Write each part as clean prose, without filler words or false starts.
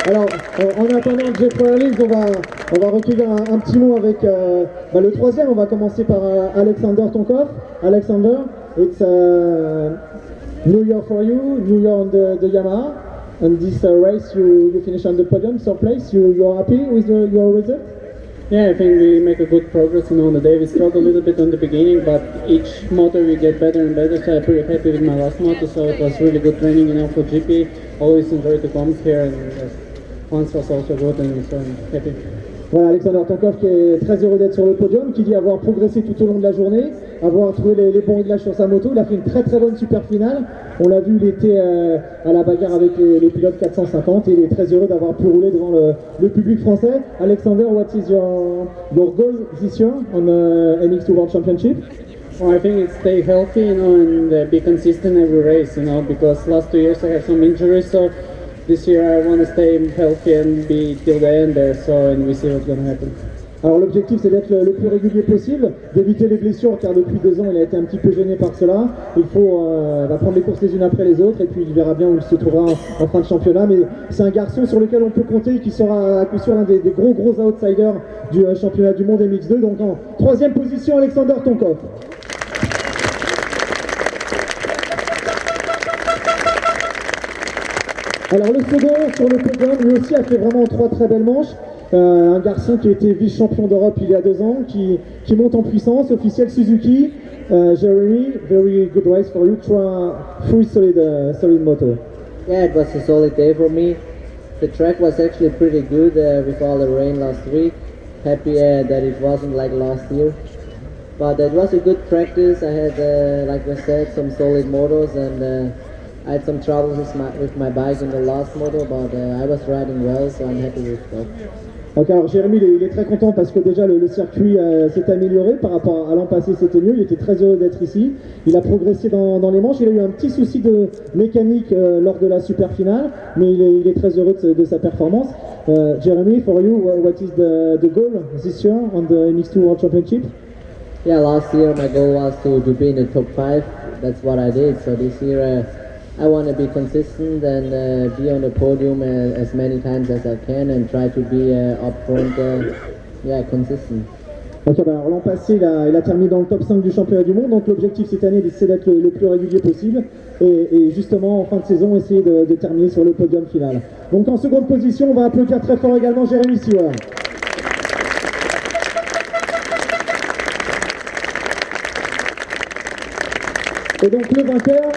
Alors, en attendant Jeffrey Erlings, on va recueillir un petit mot avec le troisième. On va commencer par Alexander Tonkov. Alexander, it's New Year for you, New Year on the Yamaha. And this race, you finish on the podium, third place. You're happy with your result? Yeah, I think we make a good progress on the day. We struggled a little bit on the beginning, but each motor we get better and better, so I'm pretty happy with my last motor, so it was really good training, for GP. Always enjoyed to come here, and once was also good, and so I'm happy. Voilà, Alexander Tonkov qui est très heureux d'être sur le podium, qui dit avoir progressé tout au long de la journée, avoir trouvé les bons réglages sur sa moto. Il a fait une très bonne super finale. On l'a vu, il était à la bagarre avec les pilotes 450 et il est très heureux d'avoir pu rouler devant le public français. Alexander, what is your goal this year on the MX2 World Championship? Well, I think it's stay healthy, and be consistent every race, because last 2 years I have some injuries, so this year I want to stay healthy and be till the end there, and we see what's going to happen. Alors l'objectif c'est d'être le plus régulier possible, d'éviter les blessures car depuis 2 ans il a été un petit peu gêné par cela. Il faut prendre les courses les unes après les autres et puis il verra bien où il se trouvera en fin de championnat. Mais c'est un garçon sur lequel on peut compter qui sera à coup sûr l'un des gros outsiders du championnat du monde MX2. Donc en 3e position Alexander Tonkov. Alors le second sur le podium, lui aussi a fait vraiment 3 très belles manches. Un garçon qui a été vice-champion d'Europe il y a 2 ans, qui monte en puissance, officiel Suzuki. Jeremy, very good race for you. Three solid motor. Yeah, it was a solid day for me. The track was actually pretty good with all the rain last week. Happy that it wasn't like last year. But it was a good practice. I had, like I said, some solid motors, and I had some troubles with my bike in the last motor, but I was riding well, so I'm happy with that. Donc alors Jérémy il est très content parce que déjà le circuit s'est amélioré par rapport à l'an passé, c'était mieux, il était très heureux d'être ici, il a progressé dans les manches, il a eu un petit souci de mécanique lors de la super finale, mais il est très heureux de sa performance. Jeremy, for you, what is the goal this year on the MX2 World Championship? Yeah, last year my goal was to be in the top 5, that's what I did, so this year I want to be consistent and be on the podium as many times as I can and try to be up front, consistent. Ok, alors l'an passé, il a terminé dans le top 5 du championnat du monde, donc l'objectif cette année, c'est d'être le plus régulier possible et justement en fin de saison, essayer de terminer sur le podium final. Donc en seconde position, on va applaudir très fort également Jérémy Siwa. Et donc le vainqueur,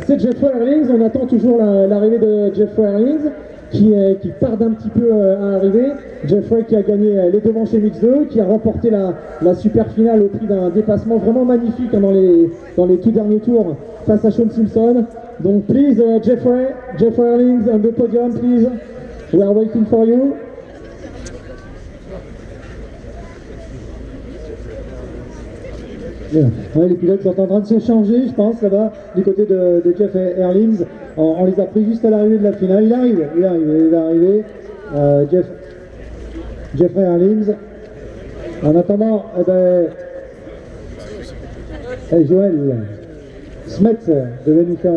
c'est Jeffrey Erlings. On attend toujours l'arrivée de Jeffrey Erlings qui tarde un petit peu à arriver. Jeffrey qui a gagné les 2 manches MX2, qui a remporté la super finale au prix d'un dépassement vraiment magnifique dans les tout derniers tours face à Sean Simpson. Donc please Jeffrey Erlings on the podium please. We are waiting for you. Ouais, les pilotes sont en train de s'échanger, je pense, là-bas, du côté de Jeff Erlings. On les a pris juste à l'arrivée de la finale. Il est arrivé. Jeffrey Erlings. En attendant, Joël Smets devait nous faire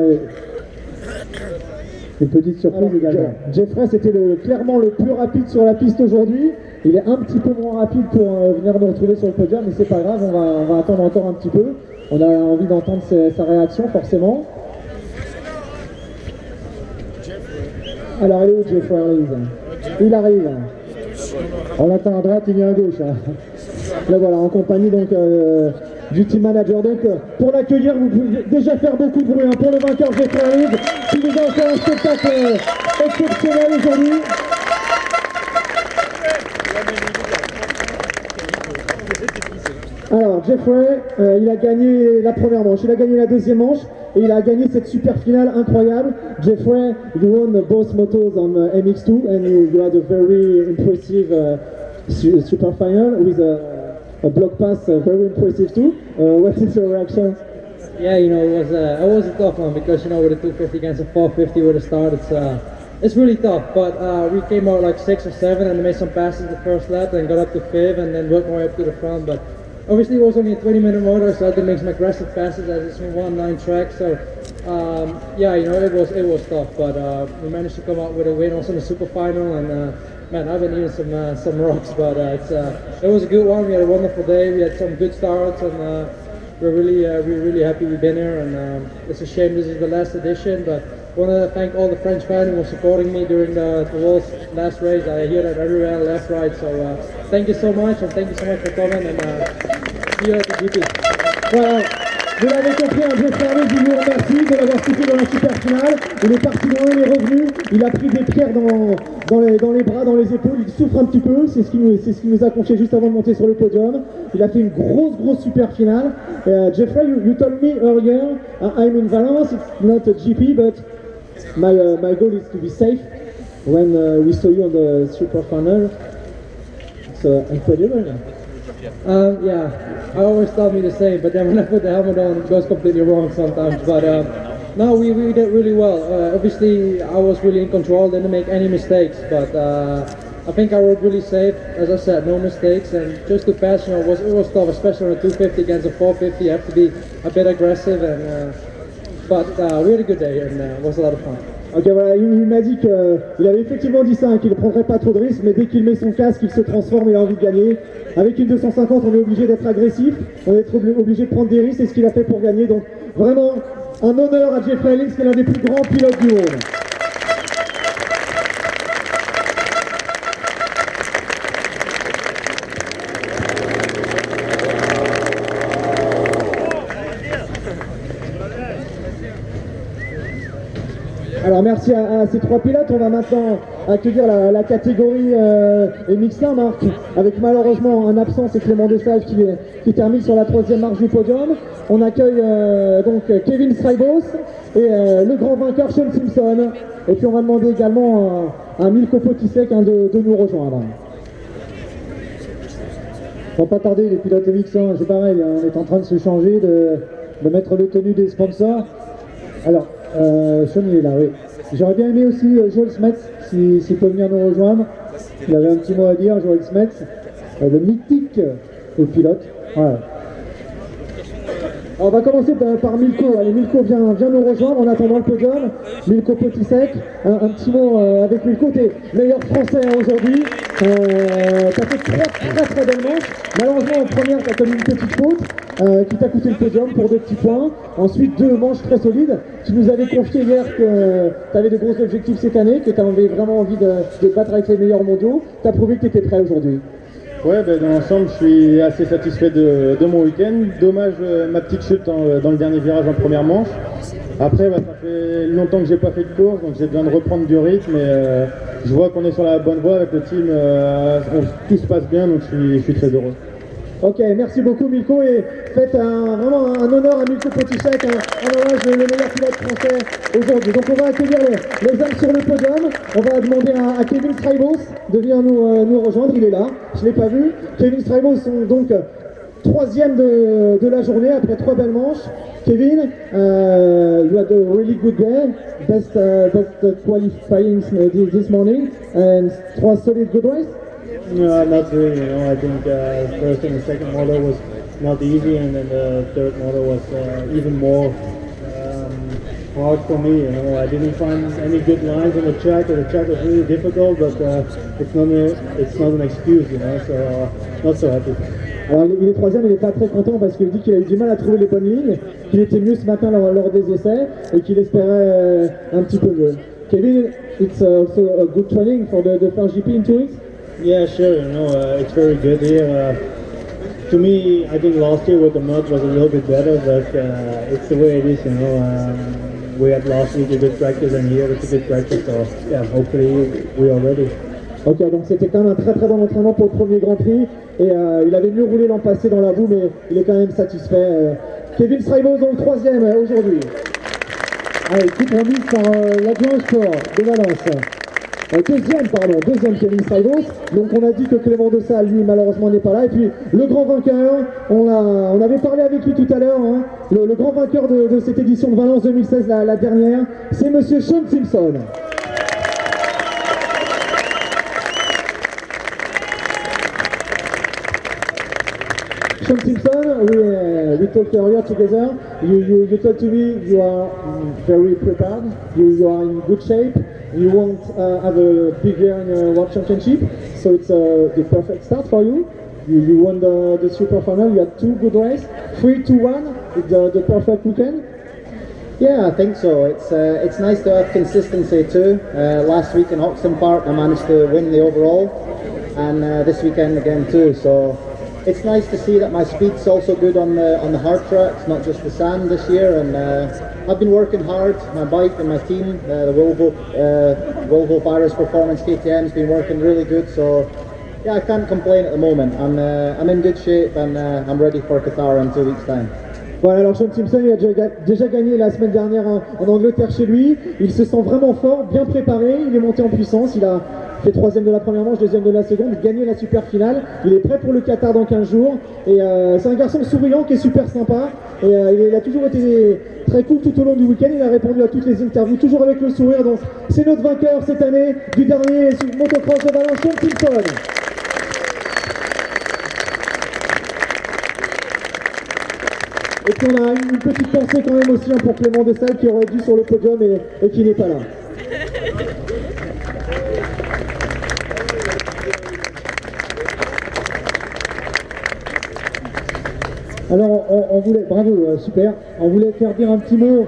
une petite surprise également. Jeffrey, c'était clairement le plus rapide sur la piste aujourd'hui. Il est un petit peu moins rapide pour venir nous retrouver sur le podium, mais c'est pas grave, on va attendre encore un petit peu. On a envie d'entendre sa réaction, forcément. Alors, il est où Jeffrey Erlings? Il arrive. On l'attend à droite, il vient à gauche. Là voilà, en compagnie donc du team manager. Donc pour l'accueillir, vous pouvez déjà faire beaucoup de bruit pour le vainqueur Jeffrey Erlings, qui nous a fait un spectacle exceptionnel aujourd'hui. Alors Jeffrey, il a gagné la première manche, il a gagné la deuxième manche et il a gagné cette super finale incroyable. Jeffrey, you won both motos on MX2 and you had a very impressive super final with a block pass, very impressive too. What is your reaction? Yeah, it was a tough one because with a 250 against a 450 with a start, it's really tough. But we came out like 6 or 7 and made some passes the first lap and got up to 5th and then worked more up to the front. But obviously it was only a 20-minute motor, so I had to make some aggressive passes as it's a 1-9 track. So Yeah, you know, it was tough, but we managed to come out with a win also in the super final. And man, I've been eating some rocks, but it was a good one. We had a wonderful day. We had some good starts, and we're really happy we've been here. And it's a shame this is the last edition, but I want to thank all the French fans who were supporting me during the world's last race. I hear that everywhere, left, right. So thank you so much, and thank you so much for coming. And see you at the GP. Voilà, vous l'avez compris, un Jeff Harlings, je vous remercie de l'avoir soutenu dans la super finale. Il est parti loin, il est revenu, il a pris des pierres dans les bras, dans les épaules, il souffre un petit peu, c'est ce qui nous a confié juste avant de monter sur le podium. Il a fait une grosse super finale. Jeffrey, you told me earlier, I'm in Valence, it's not a GP, but my goal is to be safe. When we saw you on the super final, it's incredible. Yeah, I always thought me the same, but then when I put the helmet on, it goes completely wrong sometimes. But no, we did really well. Obviously, I was really in control, didn't make any mistakes, but I think I rode really safe. As I said, no mistakes, and just to pass, you know, it was tough, especially on a 250 against a 450. You have to be a bit aggressive, and but we had a good day, and it was a lot of fun. Ok, voilà, il m'a dit qu'il avait effectivement dit ça, hein, qu'il ne prendrait pas trop de risques, mais dès qu'il met son casque, il se transforme et il a envie de gagner. Avec une 250, on est obligé d'être agressif, on est obligé de prendre des risques, c'est ce qu'il a fait pour gagner. Donc vraiment, un honneur à Jeff Harlings, qui est l'un des plus grands pilotes du monde. Alors merci à ces trois pilotes. On va maintenant accueillir la catégorie mixta, Marc, avec malheureusement un absent, c'est Clément Dessalles qui termine sur la troisième marche du podium. On accueille donc Kevin Strijbos et le grand vainqueur Sean Simpson. Et puis on va demander également à Milko Potisek de nous rejoindre. Faut pas tarder les pilotes mixtes, c'est pareil, on est en train de se changer, de mettre le tenue des sponsors. Alors, Sean il est là, oui. J'aurais bien aimé aussi Joel Smets, s'il peut venir nous rejoindre. Il avait un petit mot à dire, Joel Smets, le mythique pilote. Voilà. Alors, on va commencer par Milko. Allez, Milko vient nous rejoindre en attendant le podium. Milko Potisek, un petit mot avec Milko. T'es meilleur français aujourd'hui. T'as fait très belles manches. Malheureusement en première t'as commis une petite faute qui t'a coûté le podium pour 2 petits points. Ensuite 2 manches très solides. Tu nous avais confié hier que tu avais de gros objectifs cette année, que tu avais vraiment envie de battre avec les meilleurs mondiaux. Tu as prouvé que tu étais prêt aujourd'hui. Ouais, dans l'ensemble, je suis assez satisfait de mon week-end. Dommage ma petite chute dans le dernier virage en première manche. Après, ça fait longtemps que j'ai pas fait de course, donc j'ai besoin de reprendre du rythme. Et je vois qu'on est sur la bonne voie avec le team. Tout se passe bien, donc je suis très heureux. Ok, merci beaucoup Milko et faites vraiment un honneur à Milko Potisek, un hommage le meilleur pilote français aujourd'hui. Donc on va accueillir les hommes sur le podium. On va demander à Kevin Strijbos de venir nous rejoindre, il est là, je ne l'ai pas vu. Kevin Strijbos sont donc 3e de la journée après 3 belles manches. Kevin, you had a really good day, best qualifying this morning and 3 solid good race. No, not really. I think first and the second motor was not easy, and then the third motor was even more hard for me. I didn't find any good lines on the track. The track was really difficult, but it's not an excuse, so not so happy. Alors il est 3e, il n'est pas très content parce qu'il dit qu'il a eu du mal à trouver les bonnes lignes, qu'il était mieux ce matin lors des essais et qu'il espérait un petit peu mieux. Kevin, it's also a good training for the first GP in 2 weeks? Yeah, sure. It's very good here. To me, I think last year with the mud was a little bit better, but it's the way it is. We had last week a good practice, and here it's a good practice. So yeah, hopefully we are ready. Ok, donc c'était quand même un très bon entraînement pour le premier Grand Prix et il avait mieux roulé l'an passé dans la boue, mais il est quand même satisfait. Kevin Strijbos donc 3e aujourd'hui. Allez, coup remise par l'adjoint sport de Valence. Deuxième Kevin Strijbos. Donc on a dit que Clément Dessalles, lui, malheureusement n'est pas là. Et puis le grand vainqueur, on avait parlé avec lui tout à l'heure, le grand vainqueur de cette édition de Valence 2016, la dernière, c'est monsieur Sean Simpson. Sean Simpson, we talked earlier together. You told to me you are very prepared. You are in good shape. You won't have a big year in the World Championship, so it's the perfect start for you. You won the Super Final. You had 2 good races, 3 to 1. It's the perfect weekend. Yeah, I think so. It's nice to have consistency too. Last week in Oxen Park I managed to win the overall, and this weekend again too. So it's nice to see that my speed's also good on the hard tracks, not just the sand this year. And I've been working hard. My bike and my team, the Volvo Virus Performance KTM's been working really good. So yeah, I can't complain at the moment. I'm in good shape, and I'm ready for Qatar in 2 weeks' time. Voilà, alors Sean Simpson, il a déjà gagné la semaine dernière en Angleterre chez lui. Il se sent vraiment fort, bien préparé. Il est monté en puissance. Il a fait 3e de la première manche, 2e de la seconde, gagné la super finale. Il est prêt pour le Qatar dans 15 jours. Et c'est un garçon souriant qui est super sympa. Et il a toujours été très cool tout au long du week-end. Il a répondu à toutes les interviews, toujours avec le sourire. Donc c'est notre vainqueur cette année du dernier motocross de Valence, Sean Simpson. Et puis on a une petite pensée quand même aussi pour Clément Dessal qui aurait dû sur le podium et qui n'est pas là. Alors on voulait, bravo, super, on voulait faire dire un petit mot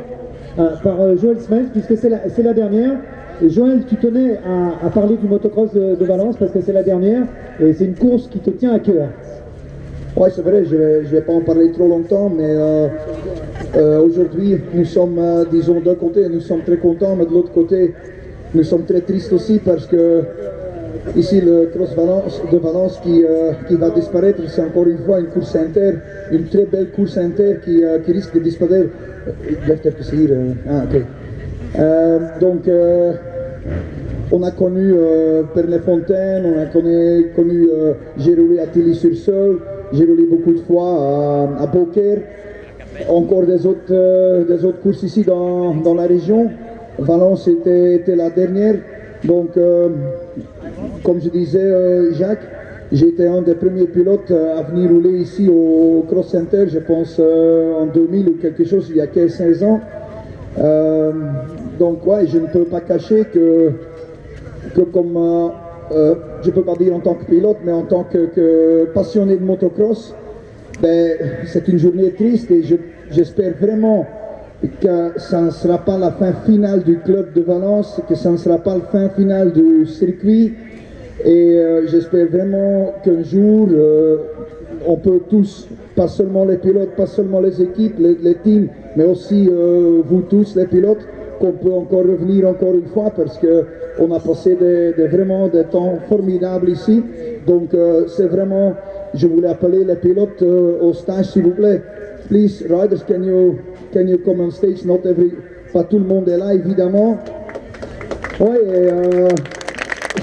par Joël Smith puisque c'est la dernière. Et Joël, tu tenais à parler du motocross de Valence parce que c'est la dernière et c'est une course qui te tient à cœur. Oui, c'est vrai, je vais pas en parler trop longtemps, mais aujourd'hui, nous sommes, disons, d'un côté, nous sommes très contents, mais de l'autre côté, nous sommes très tristes aussi parce que ici, le Cross de Valence qui va disparaître, c'est encore une fois une course inter, une très belle course inter qui risque de disparaître. Donc, on a connu Pernet-Fontaine, on a connu j'ai roulé à Tilly-sur-Seul, j'ai roulé beaucoup de fois à Beaucaire, encore des autres courses ici dans la région. Valence était la dernière, donc comme je disais Jacques, j'étais un des premiers pilotes à venir rouler ici au Cross Center, je pense en 2000 ou quelque chose, il y a 15-16 ans. Donc ouais, je ne peux pas cacher que comme, je ne peux pas dire en tant que pilote, mais en tant que passionné de motocross, ben, c'est une journée triste et j'espère vraiment que ça ne sera pas la fin finale du club de Valence, que ça ne sera pas la fin finale du circuit. Et j'espère vraiment qu'un jour, on peut tous, pas seulement les pilotes, pas seulement les équipes, les teams, mais aussi vous tous les pilotes, qu'on peut encore revenir encore une fois parce qu'on a passé vraiment des temps formidables ici. Donc c'est vraiment, je voulais appeler les pilotes au stage s'il vous plaît. Please, riders, can you come on stage? Pas tout le monde est là évidemment. Oui, et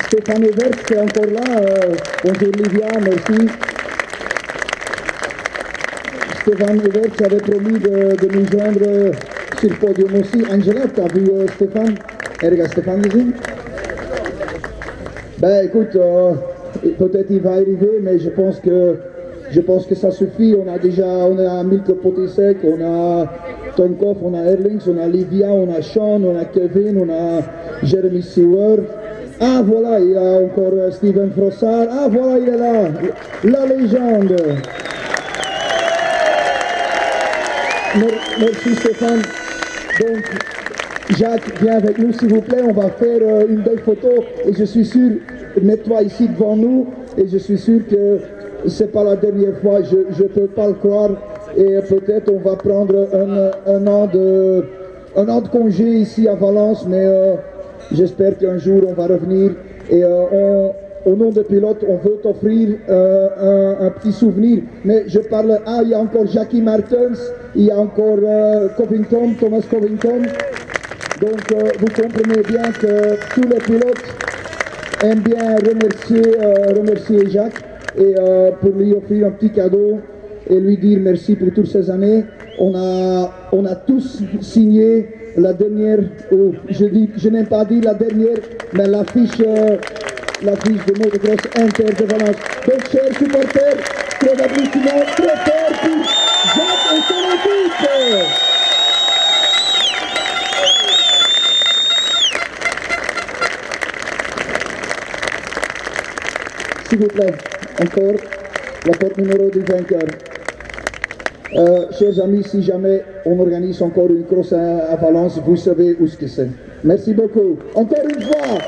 Stéphane Evert c'est encore là. Bonjour Livia, merci. Stéphane Evert avait promis de nous joindre sur le podium aussi. Angela, tu as vu Stéphane? Regarde Stéphane ici. Ben écoute, peut-être il va arriver, mais je pense que ça suffit. On a Milko Potisek, on a Tonkov, on a Erlings, on a Livia, on a Sean, on a Kevin, on a Jeremy Seward. Ah voilà, il y a encore Steven Frossard. Ah voilà, il est là, la légende. Merci Stéphane. Donc, Jacques, viens avec nous s'il vous plaît, on va faire une belle photo et je suis sûr, mets-toi ici devant nous et je suis sûr que c'est pas la dernière fois, je peux pas le croire et peut-être on va prendre un an de congé ici à Valence, mais j'espère qu'un jour on va revenir et au nom des pilotes, on veut t'offrir un petit souvenir. Mais je parle, il y a encore Jackie Martens, il y a encore Thomas Covington. Donc vous comprenez bien que tous les pilotes aiment bien remercier Jacques et pour lui offrir un petit cadeau et lui dire merci pour toutes ces années. On a tous signé la dernière, je n'aime pas dire la dernière, mais l'affiche de motocross inter de Valence. Donc chers supporters, d'applaudissements très forts pour Jacques et son équipe. S'il vous plaît, encore la porte numéro du vainqueur. Chers amis, si jamais on organise encore une cross à Valence, vous savez où ce que c'est. Merci beaucoup. Encore une fois,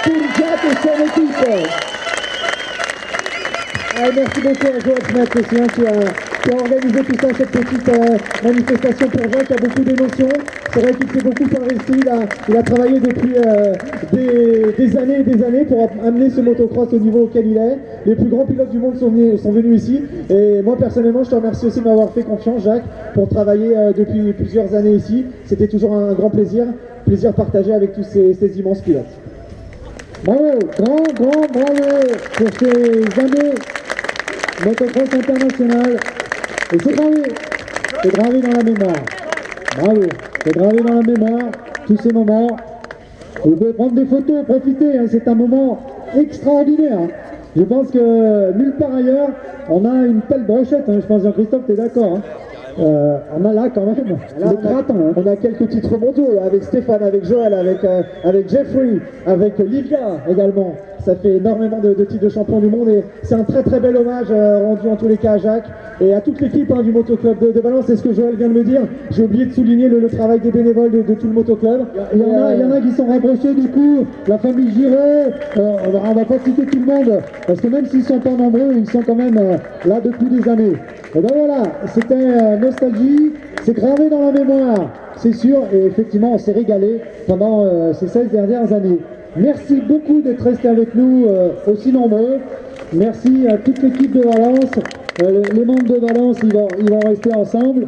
pour Jacques et son équipe. Merci beaucoup à Joël Schmetz aussi, qui a organisé tout ça, cette petite manifestation pour Jacques, qui a beaucoup d'émotions. C'est vrai qu'il s'est beaucoup investi, il a travaillé depuis des années et des années pour amener ce motocross au niveau auquel il est. Les plus grands pilotes du monde sont venus ici. Et moi personnellement, je te remercie aussi de m'avoir fait confiance, Jacques, pour travailler depuis plusieurs années ici. C'était toujours un grand plaisir partagé avec tous ces immenses pilotes. Bravo, grand bravo pour ces années motocross international. Et c'est gravé dans la mémoire. Bravo, c'est gravé dans la mémoire, tous ces moments. Vous pouvez prendre des photos, profiter, hein, c'est un moment extraordinaire. Hein. Je pense que nulle part ailleurs, on a une telle brochette, hein. Je pense Jean-Christophe, tu es d'accord, hein. On a là quand même on a quelques titres mondiaux avec Stéphane, avec Joël, avec Jeffrey, avec Livia également. Ça fait énormément de titres de champion du monde et c'est un très très bel hommage rendu en tous les cas à Jacques et à toute l'équipe du motoclub de Valence. C'est ce que Joël vient de me dire. J'ai oublié de souligner le travail des bénévoles de tout le motoclub. Il y en a qui sont rapprochés du coup, la famille Giret, on va pas citer tout le monde, parce que même s'ils sont pas nombreux, ils sont quand même là depuis des années. Et ben voilà, c'était nostalgie, c'est gravé dans la mémoire, c'est sûr, et effectivement on s'est régalé pendant ces 16 dernières années. Merci beaucoup d'être restés avec nous aussi nombreux. Merci à toute l'équipe de Valence. Les membres de Valence, ils vont rester ensemble.